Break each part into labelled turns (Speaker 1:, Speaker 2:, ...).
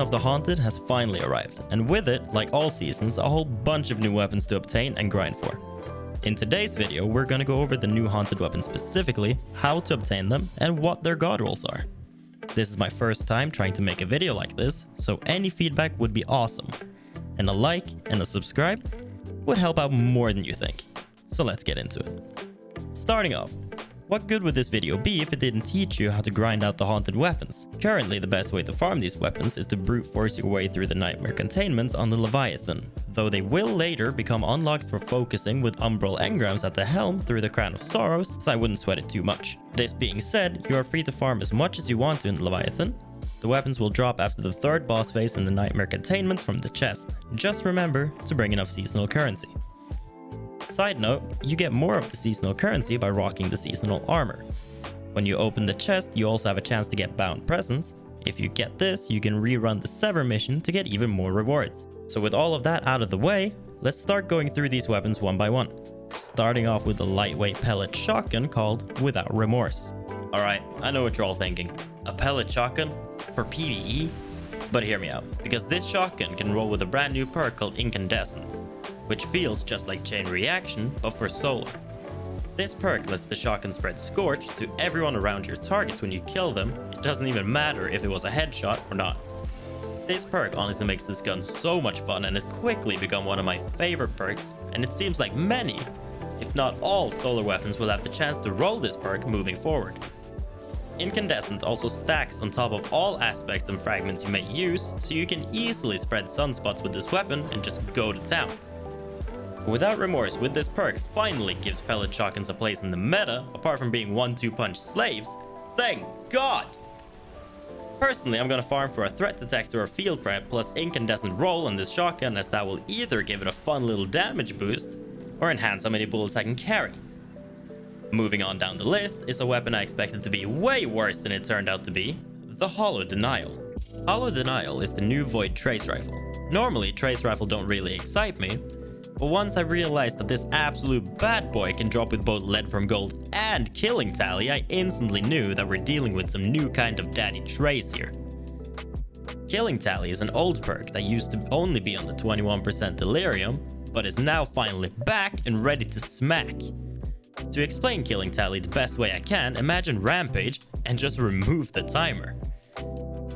Speaker 1: of the Haunted has finally arrived, and with it, like all seasons, a whole bunch of new weapons to obtain and grind for. In today's video, we're gonna go over the new Haunted weapons specifically, how to obtain them, and what their god rolls are. This is my first time trying to make a video like this, so any feedback would be awesome. And a like and a subscribe would help out more than you think. So let's get into it. Starting off, what good would this video be if it didn't teach you how to grind out the Haunted weapons? Currently, the best way to farm these weapons is to brute force your way through the nightmare containments on the Leviathan, though they will later become unlocked for focusing with Umbral engrams at the helm through the Crown of Sorrows, so I wouldn't sweat it too much. This being said, you are free to farm as much as you want to in the Leviathan. The weapons will drop after the third boss phase in the nightmare containments from the chest. Just remember to bring enough seasonal currency. Side note, you get more of the seasonal currency by rocking the seasonal armor. When you open the chest, you also have a chance to get bound presents. If you get this, you can rerun the Sever mission to get even more rewards. So with all of that out of the way, let's start going through these weapons one by one. Starting off with the lightweight pellet shotgun called Without Remorse. Alright, I know what you're all thinking. A pellet shotgun? For PvE? But hear me out, because this shotgun can roll with a brand new perk called Incandescent, which feels just like Chain Reaction, but for solo. This perk lets the shotgun spread Scorch to everyone around your targets when you kill them. It doesn't even matter if it was a headshot or not. This perk honestly makes this gun so much fun and has quickly become one of my favorite perks, and it seems like many, if not all, solar weapons will have the chance to roll this perk moving forward. Incandescent also stacks on top of all aspects and fragments you may use, so you can easily spread sunspots with this weapon and just go to town. Without Remorse with this perk finally gives pellet shotguns a place in the meta, apart from being 1-2 punch slaves. Thank God! Personally, I'm gonna farm for a threat detector or field prep plus incandescent roll on this shotgun, as that will either give it a fun little damage boost or enhance how many bullets I can carry. Moving on down the list is a weapon I expected to be way worse than it turned out to be, the Hollow Denial. Hollow Denial is the new Void Trace Rifle. Normally, Trace Rifle don't really excite me, but once I realized that this absolute bad boy can drop with both Lead from Gold and Killing Tally, I instantly knew that we're dealing with some new kind of daddy trace here. Killing Tally is an old perk that used to only be on the 21% Delirium, but is now finally back and ready to smack. To explain Killing Tally the best way I can, imagine Rampage and just remove the timer.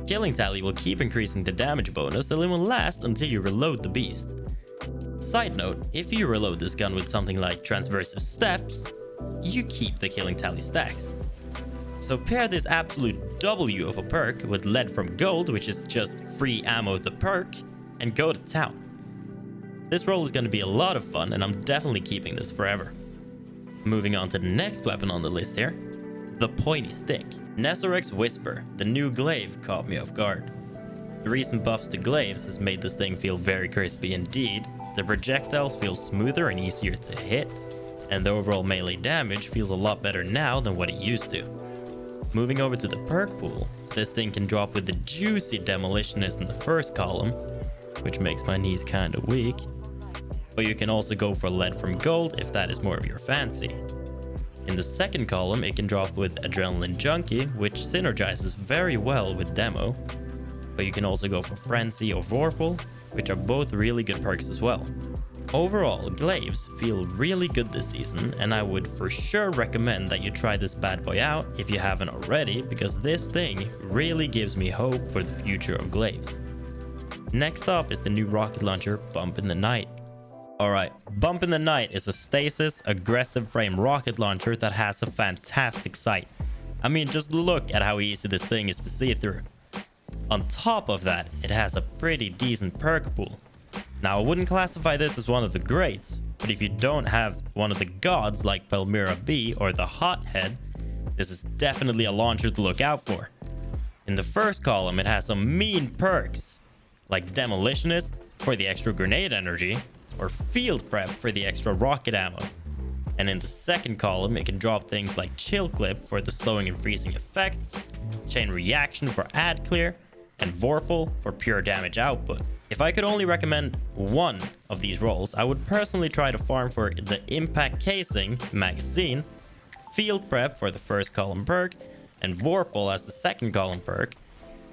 Speaker 1: Killing Tally will keep increasing the damage bonus till it will last until you reload the beast. Side note, if you reload this gun with something like Transversive Steps, you keep the Killing Tally stacks. So pair this absolute W of a perk with Lead from Gold, which is just free ammo the perk, and go to town. This roll is going to be a lot of fun, and I'm definitely keeping this forever. Moving on to the next weapon on the list here, the Pointy Stick. Nazarex Whisper, the new glaive, caught me off guard. The recent buffs to glaives has made this thing feel very crispy indeed. The projectiles feel smoother and easier to hit, and the overall melee damage feels a lot better now than what it used to. Moving over to the perk pool, this thing can drop with the juicy Demolitionist in the first column, which makes my knees kinda weak. But you can also go for Lead from Gold if that is more of your fancy. In the second column, it can drop with Adrenaline Junkie, which synergizes very well with Demo. But you can also go for Frenzy or Vorpal, which are both really good perks as well. Overall, glaives feel really good this season, and I would for sure recommend that you try this bad boy out if you haven't already, because this thing really gives me hope for the future of glaives. Next up is the new rocket launcher, Bump in the Night. Alright, Bump in the Night is a stasis, aggressive frame rocket launcher that has a fantastic sight. I mean, just look at how easy this thing is to see through. On top of that, it has a pretty decent perk pool. Now, I wouldn't classify this as one of the greats, but if you don't have one of the gods like Palmyra B or the Hothead, this is definitely a launcher to look out for. In the first column, it has some mean perks, like Demolitionist for the extra grenade energy, or Field Prep for the extra rocket ammo. And in the second column, it can drop things like Chill Clip for the slowing and freezing effects, Chain Reaction for ad clear, and Vorpal for pure damage output. If I could only recommend one of these rolls, I would personally try to farm for the Impact Casing magazine, Field Prep for the first column perk, and Vorpal as the second column perk,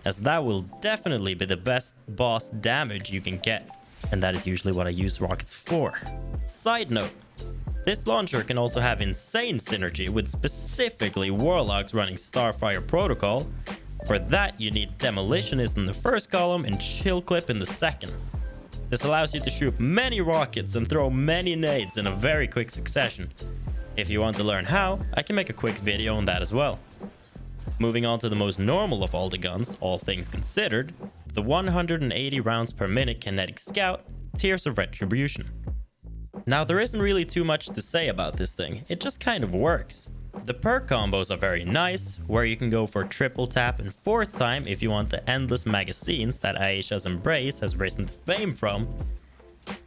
Speaker 1: as that will definitely be the best boss damage you can get, and that is usually what I use rockets for. Side note, this launcher can also have insane synergy with specifically warlocks running Starfire protocol. For that, you need Demolitionist in the first column and Chill Clip in the second. This allows you to shoot many rockets and throw many nades in a very quick succession. If you want to learn how, I can make a quick video on that as well. Moving on to the most normal of all the guns, all things considered, the 180 rounds per minute kinetic scout, Tears of Retribution. Now there isn't really too much to say about this thing, it just kind of works. The perk combos are very nice, where you can go for triple tap and fourth time if you want the endless magazines that Aisha's Embrace has risen to fame from.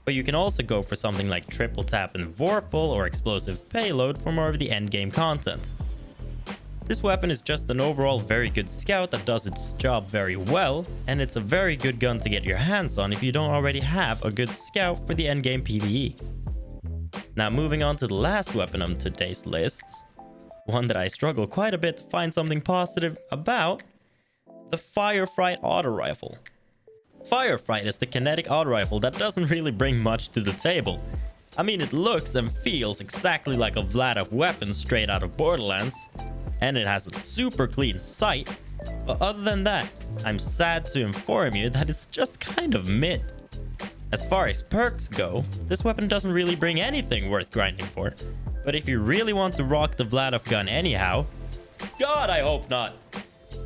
Speaker 1: But you can also go for something like triple tap and Vorpal or explosive payload for more of the endgame content. This weapon is just an overall very good scout that does its job very well, and it's a very good gun to get your hands on if you don't already have a good scout for the endgame PvE. Now moving on to the last weapon on today's lists, one that I struggle quite a bit to find something positive about, the Firefright auto rifle. Firefight is the kinetic auto rifle that doesn't really bring much to the table. I mean, it looks and feels exactly like a Vlad weapon straight out of Borderlands, and it has a super clean sight, but other than that, I'm sad to inform you that it's just kind of mid. As far as perks go, this weapon doesn't really bring anything worth grinding for, but if you really want to rock the Vlad gun anyhow, God, I hope not!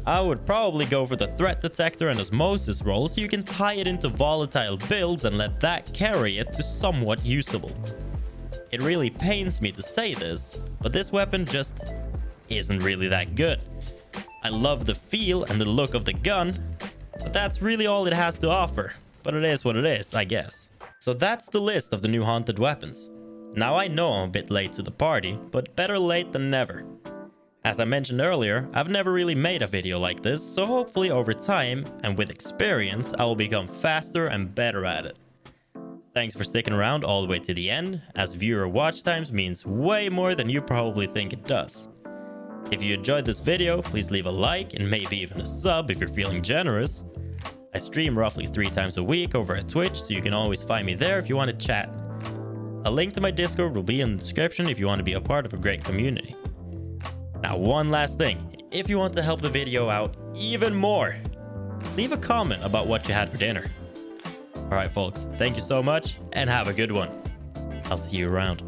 Speaker 1: I would probably go for the threat detector and osmosis roll so you can tie it into volatile builds and let that carry it to somewhat usable. It really pains me to say this, but this weapon just isn't really that good. I love the feel and the look of the gun, but that's really all it has to offer. But it is what it is, I guess. So that's the list of the new haunted weapons. Now I know I'm a bit late to the party, but better late than never. As I mentioned earlier, I've never really made a video like this, so hopefully over time and with experience, I will become faster and better at it. Thanks for sticking around all the way to the end, as viewer watch times means way more than you probably think it does. If you enjoyed this video, please leave a like and maybe even a sub if you're feeling generous. I stream roughly 3 times a week over at Twitch, so you can always find me there if you want to chat. A link to my Discord will be in the description if you want to be a part of a great community. Now one last thing, if you want to help the video out even more, leave a comment about what you had for dinner. Alright folks, thank you so much and have a good one. I'll see you around.